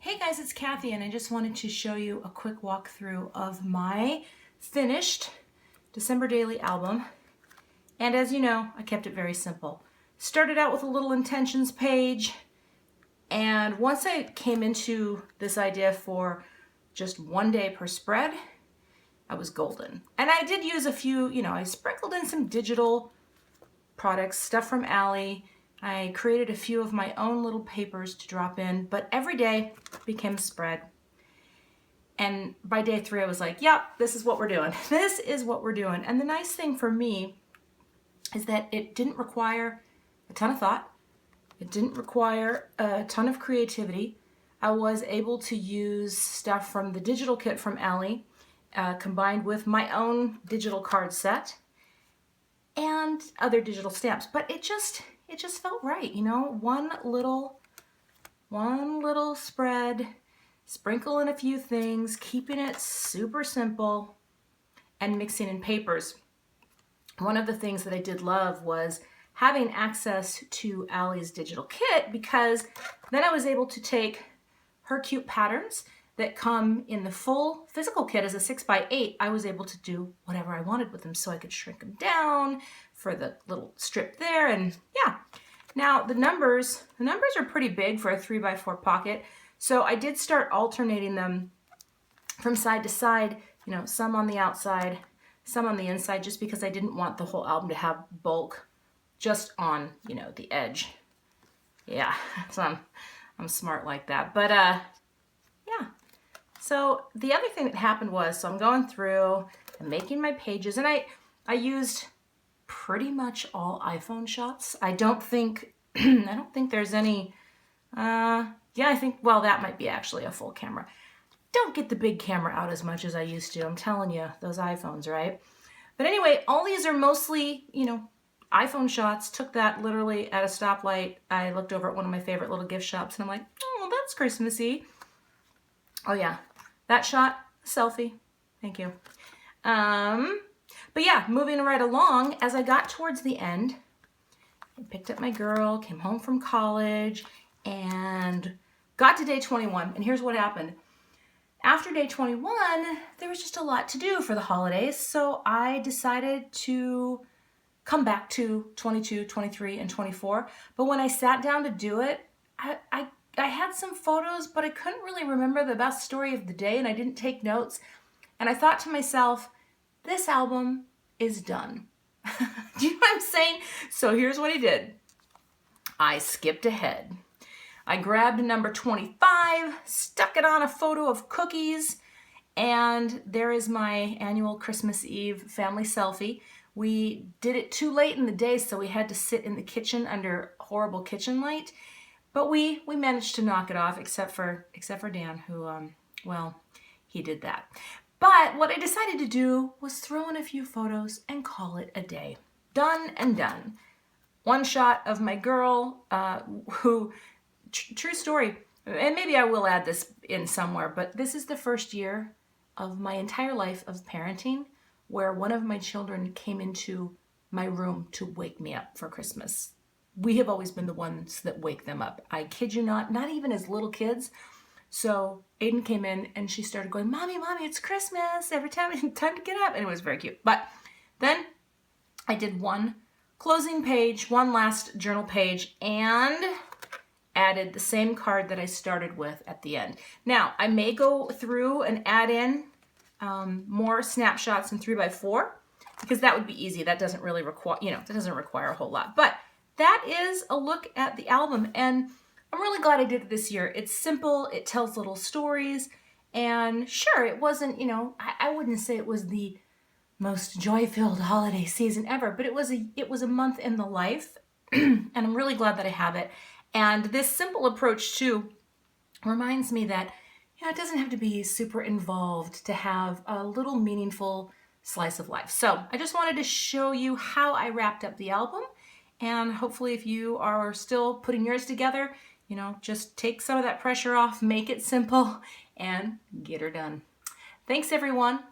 Hey guys, it's Kathy and I just wanted to show you a quick walkthrough of my finished December daily album. And as you know, I kept it very simple. Started out with a little intentions page, and once I came into this idea for just one day per spread, I was golden. And I did use a few, I sprinkled in some digital products, stuff from Ally. I created a few of my own little papers to drop in, but every day became a spread. And by day 3, I was like, yep, this is what we're doing. This is what we're doing. And the nice thing for me is that it didn't require a ton of thought. It didn't require a ton of creativity. I was able to use stuff from the digital kit from Ally, combined with my own digital card set and other digital stamps. But it just felt right, one little spread, sprinkle in a few things, keeping it super simple, and mixing in papers. One of the things that I did love was having access to Ally's digital kit, because then I was able to take her cute patterns that come in the full physical kit as a 6x8. I was able to do whatever I wanted with them, so I could shrink them down for the little strip there, and yeah. Now the numbers are pretty big for a 3x4 pocket, so I did start alternating them from side to side, some on the outside, some on the inside, just because I didn't want the whole album to have bulk just on, the edge. Yeah, so I'm smart like that, but yeah. So the other thing that happened was, so I'm going through and making my pages, and I used pretty much all iPhone shots. I don't think there's any, yeah, I think, well, that might be actually a full camera. Don't get the big camera out as much as I used to. I'm telling you, those iPhones, right? But anyway, all these are mostly, iPhone shots. Took that literally at a stoplight. I looked over at one of my favorite little gift shops, and I'm like, oh, that's Christmassy. Oh yeah, that shot, selfie. Thank you. But yeah, moving right along, as I got towards the end, I picked up my girl, came home from college, and got to day 21. And here's what happened. After day 21, there was just a lot to do for the holidays, so I decided to come back to 22, 23, and 24. But when I sat down to do it, I had some photos, but I couldn't really remember the best story of the day, and I didn't take notes. And I thought to myself, this album is done. Do you know what I'm saying? So here's what I did. I skipped ahead. I grabbed number 25, stuck it on a photo of cookies, and there is my annual Christmas Eve family selfie. We did it too late in the day, so we had to sit in the kitchen under horrible kitchen light. But we managed to knock it off, except for Dan, who, well, he did that. But what I decided to do was throw in a few photos and call it a day. Done and done. One shot of my girl, who, true story, and maybe I will add this in somewhere, but this is the first year of my entire life of parenting where one of my children came into my room to wake me up for Christmas. We have always been the ones that wake them up. I kid you not even as little kids. So Aiden came in and she started going, Mommy, it's Christmas. Every time, time to get up. And it was very cute. But then I did one closing page, one last journal page, and added the same card that I started with at the end. Now, I may go through and add in more snapshots in 3x4 because that would be easy. That doesn't really require, that doesn't require a whole lot. But that is a look at the album, and I'm really glad I did it this year. It's simple, it tells little stories, and sure, it wasn't, I wouldn't say it was the most joy-filled holiday season ever, but it was a month in the life, and I'm really glad that I have it. And this simple approach too reminds me that it doesn't have to be super involved to have a little meaningful slice of life. So I just wanted to show you how I wrapped up the album, and hopefully if you are still putting yours together, just take some of that pressure off, make it simple, and get her done. Thanks everyone.